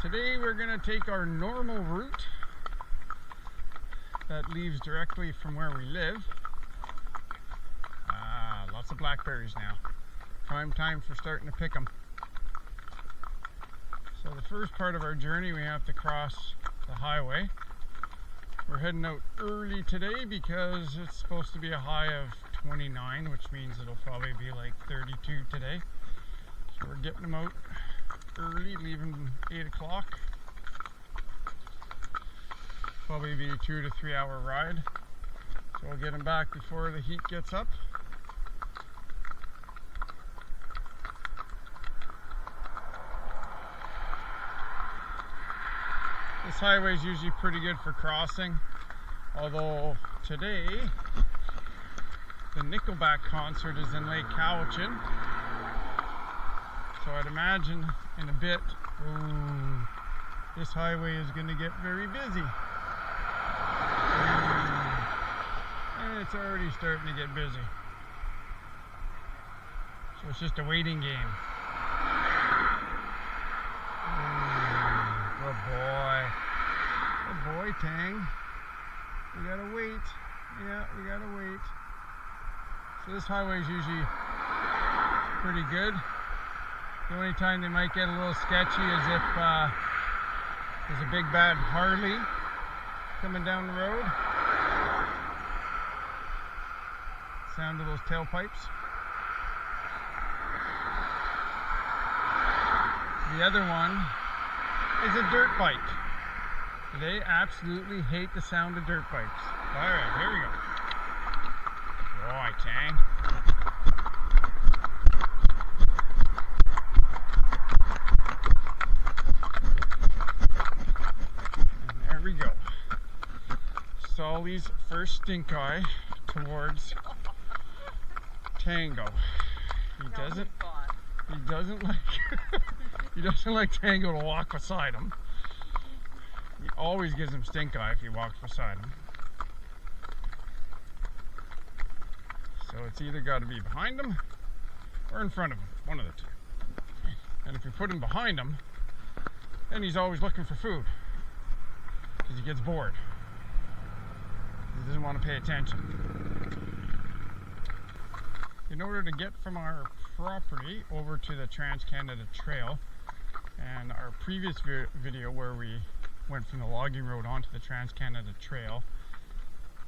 Today we're going to take our normal route that leaves directly from where we live. Lots of blackberries now. Prime time for starting to pick them. So the first part of our journey we have to cross the highway. We're heading out early today because it's supposed to be a high of 29, which means it'll probably be like 32 today. So we're getting them out early, leaving 8 o'clock. Probably be a 2 to 3 hour ride. So we'll get them back before the heat gets up. This highway is usually pretty good for crossing, although today the Nickelback concert is in Lake Cowichan. So I'd imagine in a bit, this highway is going to get very busy. And it's already starting to get busy. So it's just a waiting game. Good boy. Good boy, Tang. We gotta wait. Yeah, we gotta wait. So this highway is usually pretty good. The only time they might get a little sketchy is if there's a big bad Harley coming down the road. Sound of those tailpipes. The other one is a dirt bike. They absolutely hate the sound of dirt bikes. Alright, here we go. Boy, Tang. And there we go. Solly's first stink eye towards Tango. He doesn't like he doesn't like Tango to walk beside him. He always gives him stink eye if he walks beside him. So it's either got to be behind him or in front of him, one of the two. And if you put him behind him, then he's always looking for food because he gets bored. He doesn't want to pay attention. In order to get from our property over to the Trans-Canada Trail, and our previous video where we went from the logging road onto the Trans-Canada Trail,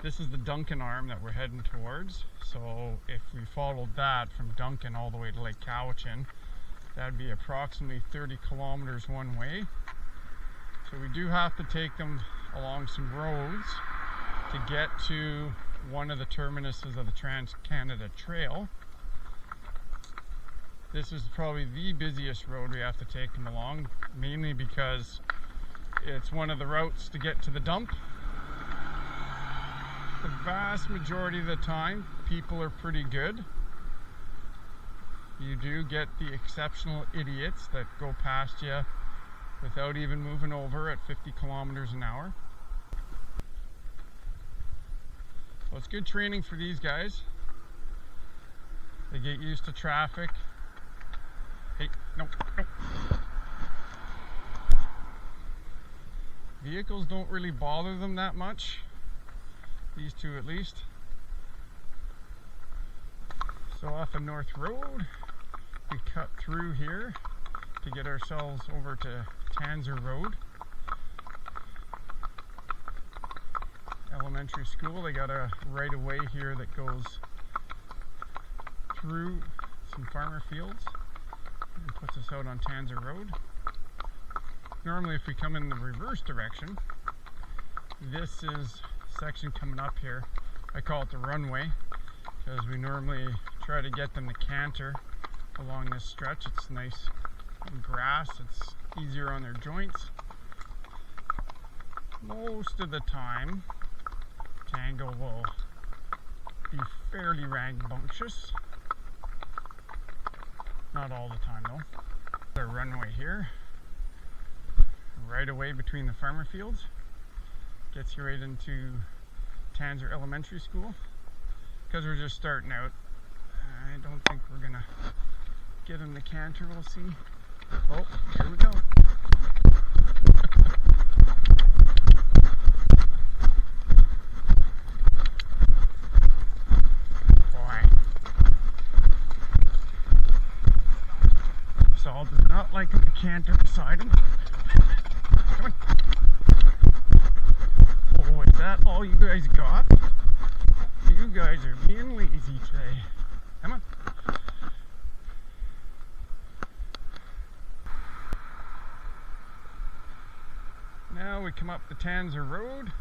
this is the Duncan arm that we're heading towards. So if we followed that from Duncan all the way to Lake Cowichan, that'd be approximately 30 kilometers one way. So we do have to take them along some roads to get to one of the terminuses of the Trans-Canada Trail. This is probably the busiest road we have to take them along, mainly because it's one of the routes to get to the dump. The vast majority of the time, people are pretty good. You do get the exceptional idiots that go past you without even moving over at 50 kilometers an hour. So it's good training for these guys. They get used to traffic. Hey, no. Vehicles don't really bother them that much. These two at least. So off the North Road, we cut through here to get ourselves over to Tanzer Road Elementary School. They got a right of way here that goes through some farmer fields and puts us out on Tanzer Road. Normally if we come in the reverse direction, this is section coming up here. I call it the runway because we normally try to get them to canter along this stretch. It's nice grass, it's easier on their joints. Most of the time, Tango will be fairly rambunctious. Not all the time though. The runway here, right away between the farmer fields, gets you right into Tanzer Elementary School. Because we're just starting out, I don't think we're gonna get in the canter. We'll see. Oh, here we go. Kyle does not like him to canter beside him. Come on. Oh, is that all you guys got? You guys are being lazy today. Come on. Now we come up the Tanzer Road.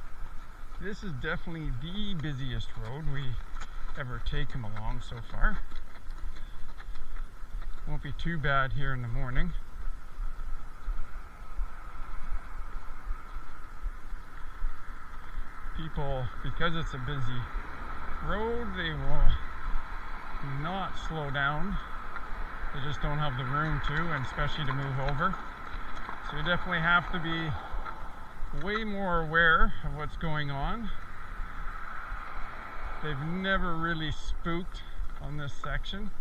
This is definitely the busiest road we ever taken along so far. Won't be too bad here in the morning. People, because it's a busy road, they will not slow down. They just don't have the room to, and especially to move over. So you definitely have to be way more aware of what's going on. They've never really spooked on this section.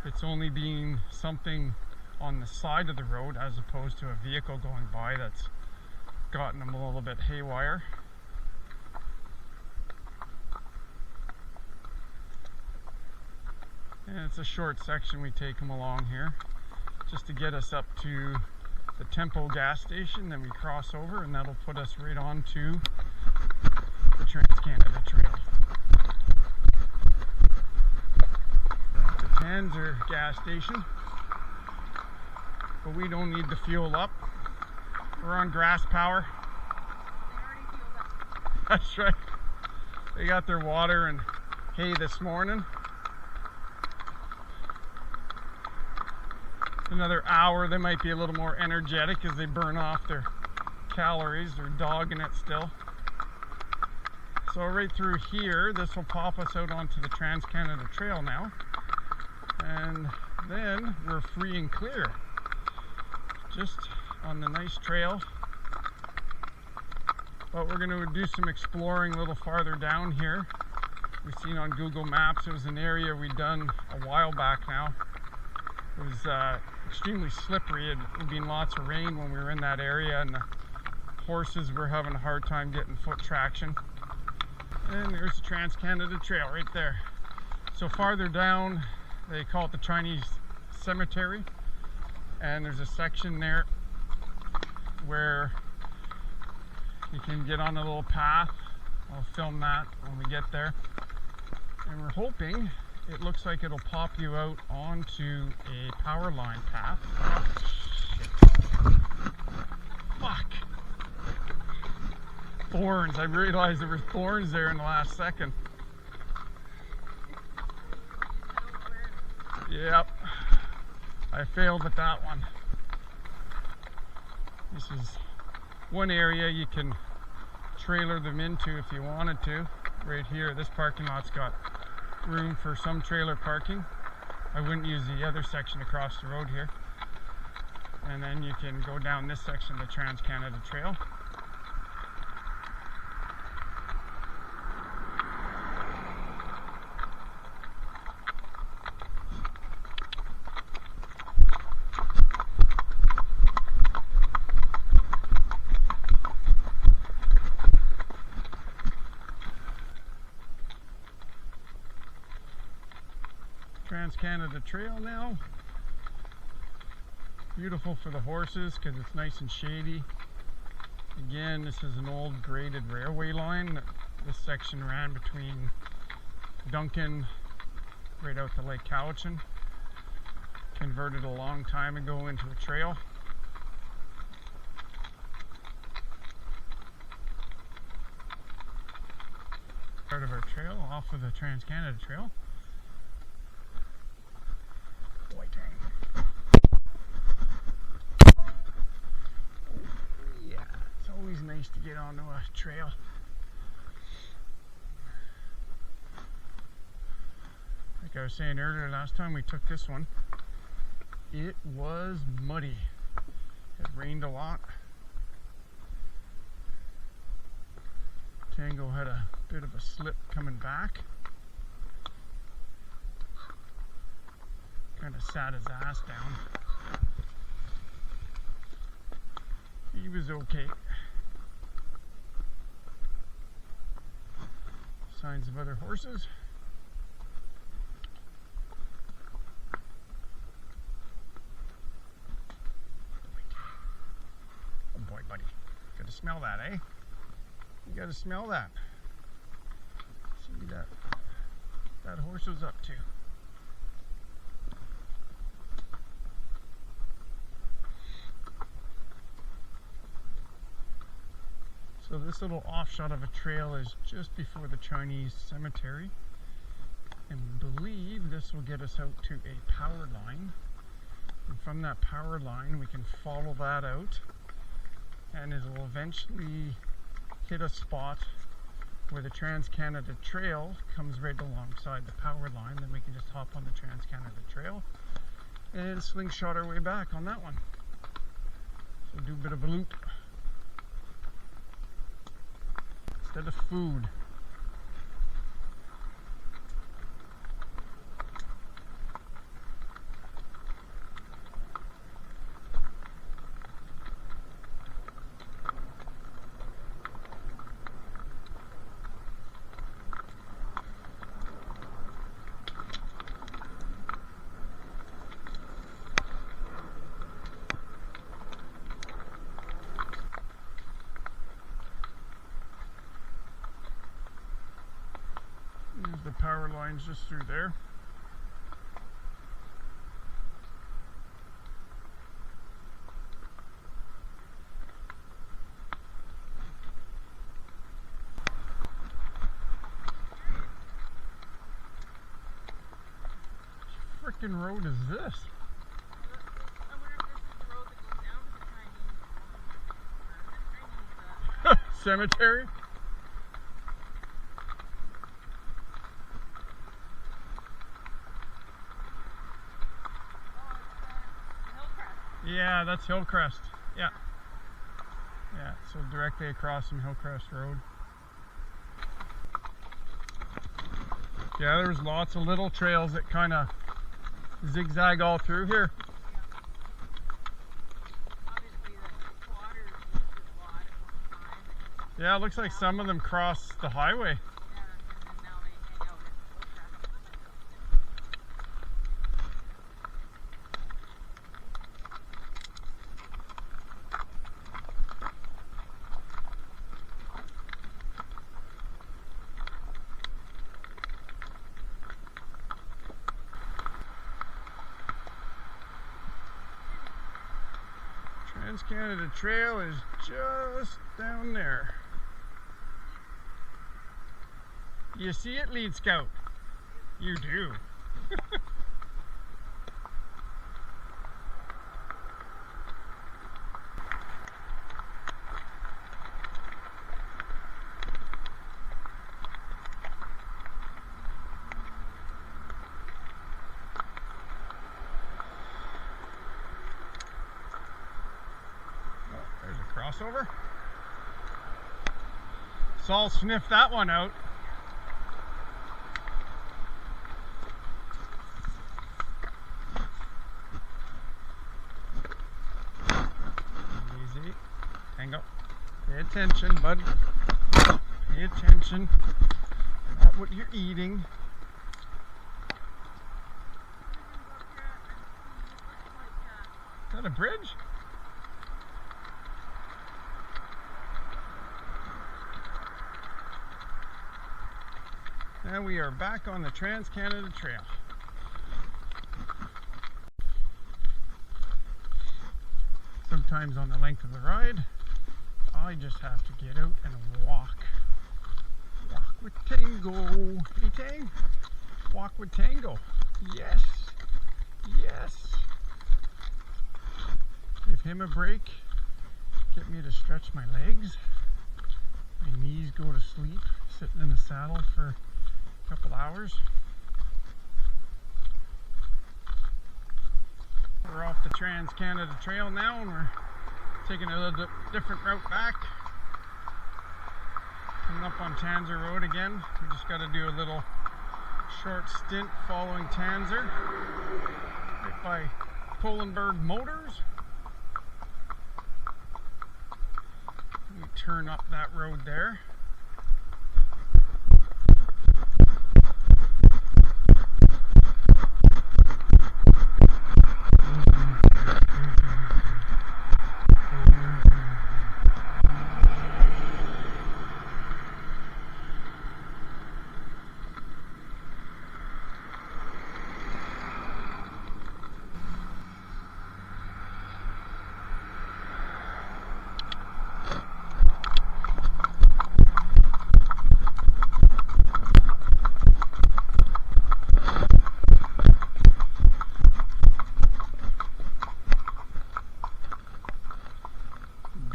It's only being something on the side of the road as opposed to a vehicle going by that's gotten them a little bit haywire. And it's a short section we take them along here just to get us up to the Tempo gas station, then we cross over and that'll put us right on to the Trans-Canada Trail. That's the Tanzer gas station, but we don't need to fuel up. We're on grass power. They already fueled up. That's right. They got their water and hay this morning. Another hour they might be a little more energetic as they burn off their calories. They're dogging it still. So right through here, this will pop us out onto the Trans-Canada Trail now, and then we're free and clear just on the nice trail. But we're going to do some exploring a little farther down here. We've seen on Google Maps it was an area we'd done a while back now. It was extremely slippery. It had been lots of rain when we were in that area, and the horses were having a hard time getting foot traction. And there's the Trans-Canada Trail right there. So farther down, they call it the Chinese Cemetery, and there's a section there where you can get on a little path. I'll film that when we get there. And we're hoping it looks like it'll pop you out onto a power line path. Fuck. Thorns. I realized there were thorns there in the last second. Yep. I failed at that one. This is one area you can trailer them into if you wanted to. Right here, this parking lot's got room for some trailer parking. I wouldn't use the other section across the road here. And then you can go down this section of the Trans-Canada Trail. Trans-Canada Trail now. Beautiful for the horses because it's nice and shady. Again, this is an old graded railway line. This section ran between Duncan right out to Lake Cowichan. Converted a long time ago into a trail. Part of our trail off of the Trans-Canada Trail. Nice to get onto a trail. Like I was saying earlier, last time we took this one, it was muddy. It rained a lot. Tango had a bit of a slip coming back. Kind of sat his ass down. He was okay. Signs of other horses. smell that, eh? You gotta smell that. See that? That horse was up to. So this little offshot of a trail is just before the Chinese cemetery. And we believe this will get us out to a power line. And from that power line we can follow that out. And it will eventually hit a spot where the Trans-Canada Trail comes right alongside the power line. Then we can just hop on the Trans-Canada Trail and slingshot our way back on that one. So do a bit of a loop. Instead of food. The power line's just through there. What frickin' road is this? I wonder if this is the road that goes down to the Chinese Cemetery? Yeah, that's Hillcrest. Yeah. Yeah, so directly across from Hillcrest Road. Yeah, there's lots of little trails that kind of zigzag all through here. Obviously the water is a lot of the time. Yeah, it looks like some of them cross the highway. Yeah, and then now they hang out at Hillcrest. Trans-Canada Trail is just down there. You see it, Lead Scout? You do. There's a crossover. So I'll sniff that one out. Easy. Tango. Pay attention, bud. Pay attention at what you're eating. Is that a bridge? Now we are back on the Trans-Canada Trail. Sometimes on the length of the ride, I just have to get out and walk. Walk with Tango. Hey Tang, walk with Tango. Yes, yes. Give him a break. Get me to stretch my legs. My knees go to sleep sitting in the saddle for a couple hours. We're off the Trans-Canada Trail now and we're taking a little different route back. Coming up on Tanzer Road again. We just got to do a little short stint following Tanzer right by Polenberg Motors. We turn up that road there.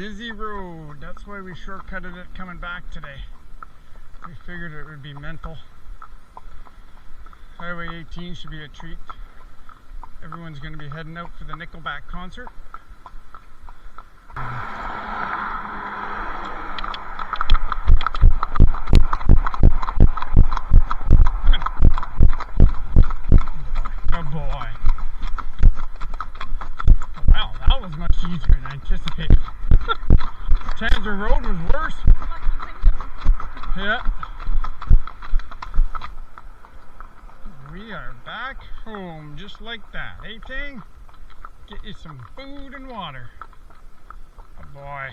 busy road. That's why we shortcutted it coming back today. We figured it would be mental. Highway 18 should be a treat. Everyone's going to be heading out for the Nickelback concert. Good boy. Wow, that was much easier than anticipated. Chandler Road was worse. Yeah. We are back home just like that. Hey, Ting? Get you some food and water. Good boy.